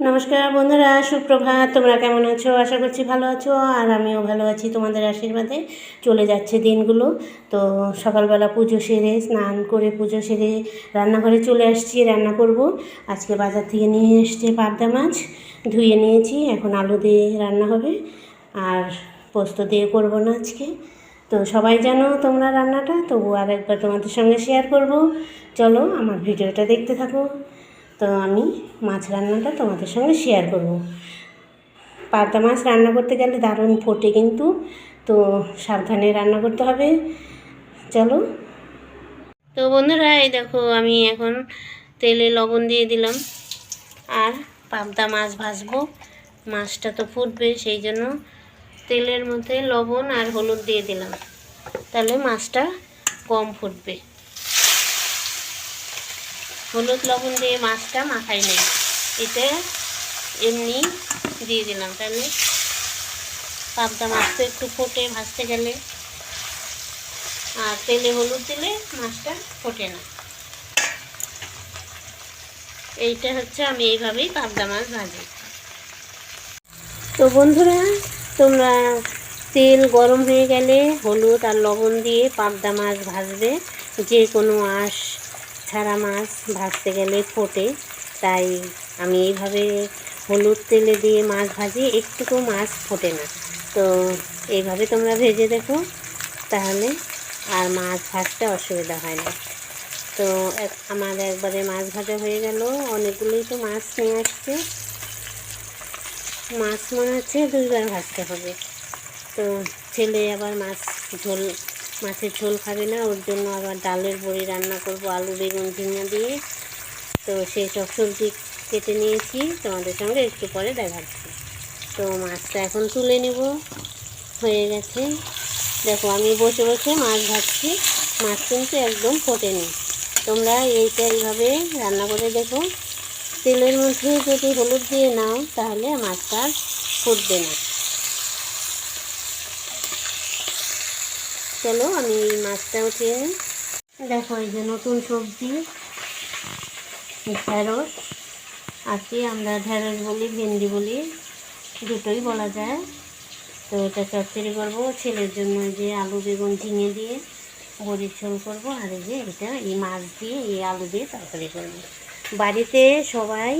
নমস্কার বন্ধুরা, সুপ্রভাত। তোমরা কেমন আছো? আশা করছি ভালো আছো, আর আমিও ভালো আছি। তোমাদের আশীর্বাদে চলে যাচ্ছে দিনগুলো। তো সকালবেলা পুজো সেরে, স্নান করে পুজো সেরে রান্নাঘরে চলে আসছি, রান্না করব। আজকে বাজার থেকে নিয়ে এসছে পাবদা মাছ, ধুয়ে নিয়েছি। এখন আলু দিয়ে রান্না হবে, আর পোস্ত দিয়ে করব না আজকে। তো সবাই জানো তোমরা রান্নাটা, তবু আর একবার তোমাদের সঙ্গে শেয়ার করব। চলো আমার ভিডিওটা দেখতে থাকো। তো আমি মাছ রান্নাটা তোমাদের সঙ্গে শেয়ার করব। পাবদা মাছ রান্না করতে গেলে দারুণ ফোটে কিন্তু, তো সাবধানে রান্না করতে হবে। চলো। তো বন্ধুরা, এই দেখো আমি এখন তেলে লবণ দিয়ে দিলাম, আর পাবদা মাছ ভাজবো। মাছটা তো ফুটবে, সেই জন্য তেলের মধ্যে লবণ আর হলুদ দিয়ে দিলাম, তাহলে মাছটা কম ফুটবে। হলুদ লবণ দিয়ে মাছটা মাখাই নেই, এটা এমনি দিয়ে দিলাম, তাহলে পাবদা মাছ তো একটু ফোটে ভাজতে গেলে, আর তেলে হলুদ দিলে মাছটা ফোটে না। এইটা হচ্ছে আমি এইভাবেই পাবদা মাছ ভাজি। তো বন্ধুরা, তোমরা তেল গরম হয়ে গেলে হলুদ আর লবণ দিয়ে পাবদা মাছ ভাজবে। যে কোনো আঁশ ছাড়া মাছ ভাজতে গেলে ফোটে, তাই আমি এইভাবে হলুদ তেলে দিয়ে মাছ ভাজি, একটুকু মাছ ফোটে না। তো এইভাবে তোমরা ভেজে দেখো, তাহলে আর মাছ ভাজতে অসুবিধা হয় না। তো আমার একবারে মাছ ভাজা হয়ে গেল। অনেকগুলোই তো মাছ নিয়ে আসছে, মাছ মনে হচ্ছে 2বার ভাজতে হবে। তো ছেলে আবার মাছের ঝোল খাবে না, ওর জন্য আবার ডালের বড়ি রান্না করব আলু বেগুন ঝিঙে দিয়ে। তো সেই সব সবজি কেটে নিয়েছি, তোমাদের সঙ্গে একটু পরে দেখাচ্ছি। তো মাছটা এখন তুলে নেব, হয়ে গেছে। দেখো আমি বসে বসে মাছ ভাজছি, মাছ কিন্তু একদম ফোটেনি। তোমরা এইটা এইভাবে রান্না করে দেখো। তেলের মধ্যে যদি হলুদ দিয়ে নাও, তাহলে মাছটা ফুটবে না। চলো আমি এই মাছটা উঠিয়ে নিই। দেখো এই যে নতুন সবজি, ঢেঁড়স আছে, আমরা ঢেঁড়স বলি, ভেন্ডি বলি, দুটোই বলা যায়। তো এটা চচ্চড়ি করবো ছেলের জন্য, যে আলু বেগুন ঝিঙে দিয়ে বড়ির ঝোল করবো, আর এই যে এটা এই মাছ দিয়ে এই আলু দিয়ে তরকারি করবো। বাড়িতে সবাই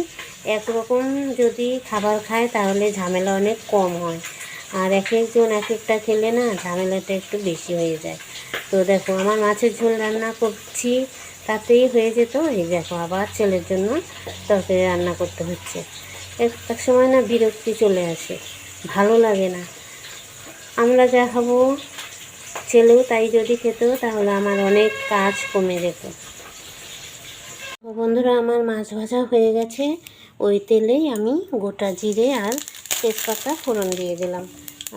একরকম যদি খাবার খায়, তাহলে ঝামেলা অনেক কম হয়, আর এক একজন এক একটা খেলে না ঝামেলাটা একটু বেশি হয়ে যায়। তো দেখো আমার মাছের ঝোল রান্না করছি, তাতেই হয়ে যেত। এই দেখো আবার ছেলের জন্য তরকারি রান্না করতে হচ্ছে। এক সময় না বিরক্তি চলে আসে, ভালো লাগে না। আমরা যা খাবো ছেলেও তাই যদি খেত, তাহলে আমার অনেক কাজ কমে যেত। বন্ধুরা, আমার মাছ ভাজা হয়ে গেছে। ওই তেলেই আমি গোটা জিরে আর তেজপাতা ফোড়ন দিয়ে দিলাম,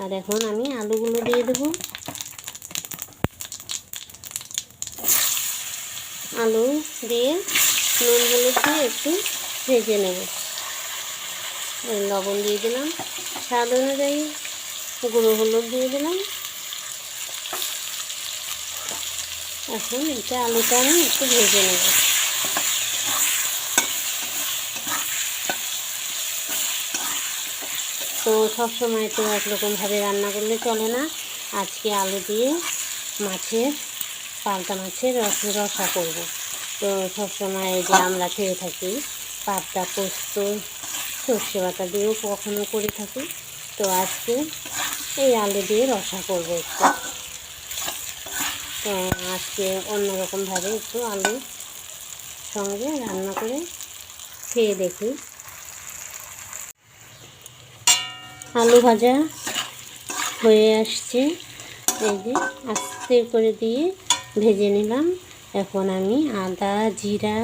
আর এখন আমি আলুগুলো দিয়ে দেবো। আলু দিয়ে নুন হলুদ দিয়ে একটু ভেজে নেব। লবণ দিয়ে দিলাম, স্বাদ অনুযায়ী গুঁড়ো হলুদ দিয়ে দিলাম। এখন এটা আলুটা আমি একটু ভেজে নেব। তো সবসময় তো একরকমভাবে রান্না করলে চলে না। আজকে আলু দিয়ে পাবদা মাছের রসা করব। তো সবসময় যে আমরা খেয়ে থাকি পাবদা পোস্ত সর্ষে বাটা দিয়েও কখনো করে থাকি, তো আজকে এই আলু দিয়ে রসা করব একটু। তো আজকে অন্যরকমভাবে একটু আলুর সঙ্গে রান্না করে খেয়ে দেখি। আলু ভাজা হয়ে আসছে, এই যে আস্তে করে দিয়ে ভেজে নিলাম। এখন আমি আদা জিরা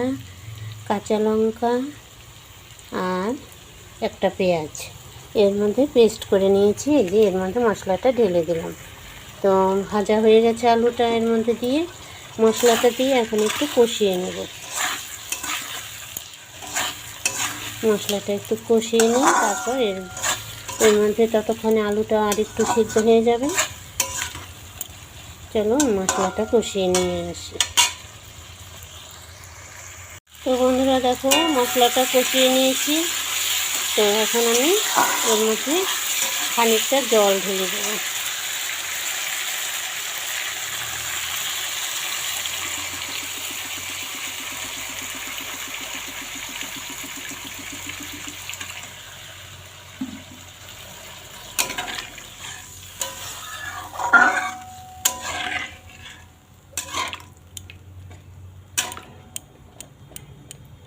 কাঁচা লঙ্কা আর একটা পেঁয়াজ এর মধ্যে পেস্ট করে নিয়েছি, এই যে এর মধ্যে মশলাটা ঢেলে দিলাম। তো ভাজা হয়ে গেছে আলুটা, এর মধ্যে দিয়ে মশলাটা দিয়ে এখন একটু কষিয়ে নেব। মশলাটা একটু কষিয়ে নিই, তারপর এর মধ্যে ততক্ষণে আলুটা আর একটু সিদ্ধ হয়ে যাবে। চলো মশলাটা কষিয়ে নিয়ে আসি। তো বন্ধুরা দেখো মশলাটা কষিয়ে নিয়েছি, তো এখন আমি ওর মধ্যে খানিকটা জল ঢেলে দেবো।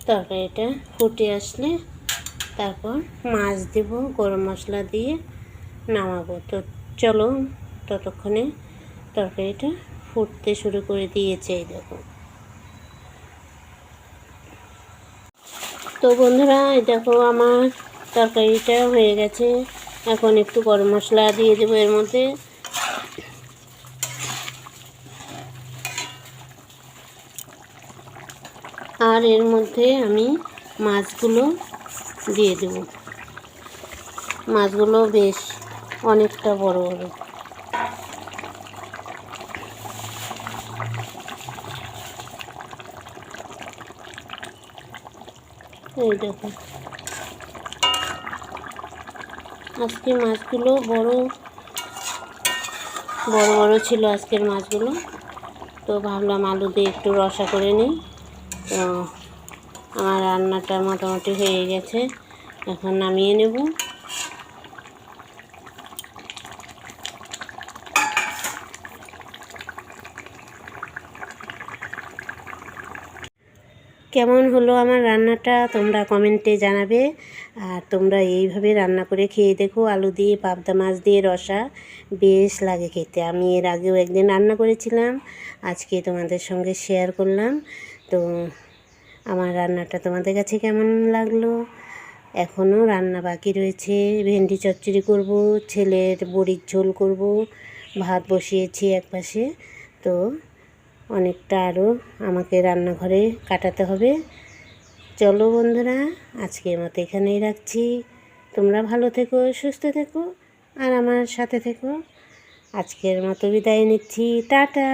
তরকারিটা ফুটে আসলে তারপর মাছ দেব, গরম মশলা দিয়ে নামাবো। তো চলো, ততক্ষণে তরকারিটা ফুটতে শুরু করে দিয়েছে, এই দেখো। তো বন্ধুরা, এই দেখো আমার তরকারিটা হয়ে গেছে। এখন একটু গরম মশলা দিয়ে দেবো এর মধ্যে। আর এর মধ্যে আমি মাছগুলো দিয়ে দেব। মাছগুলো বেশ অনেকটা বড় বড়। এই দেখো, আজকে মাছগুলো বড় বড় ছিল আজকের মাছগুলো। তো ভাবলাম আলু দিয়ে একটু রসা করে নিই। তো আমার রান্নাটা মোটামুটি হয়ে গেছে, এখন নামিয়ে নেব। কেমন হলো আমার রান্নাটা তোমরা কমেন্টে জানাবে। আর তোমরা এইভাবে রান্না করে খেয়ে দেখো, আলু দিয়ে পাবদা মাছ দিয়ে রসা বেশ লাগে খেতে। আমি এর আগেও একদিন রান্না করেছিলাম, আজকে তোমাদের সঙ্গে শেয়ার করলাম। তো আমার রান্নাটা তোমাদের কাছে কেমন লাগলো? এখনও রান্না বাকি রয়েছে। ভেন্ডি চচ্চড়ি করব, ছেলের বড়ির ঝোল করব, ভাত বসিয়েছি একপাশে। তো অনেকটা আরও আমাকে রান্নাঘরে কাটাতে হবে। চলো বন্ধুরা, আজকের মতো এখানেই রাখছি। তোমরা ভালো থেকো, সুস্থ থেকো, আর আমার সাথে থেকো। আজকের মতো বিদায় নিচ্ছি, টাটা।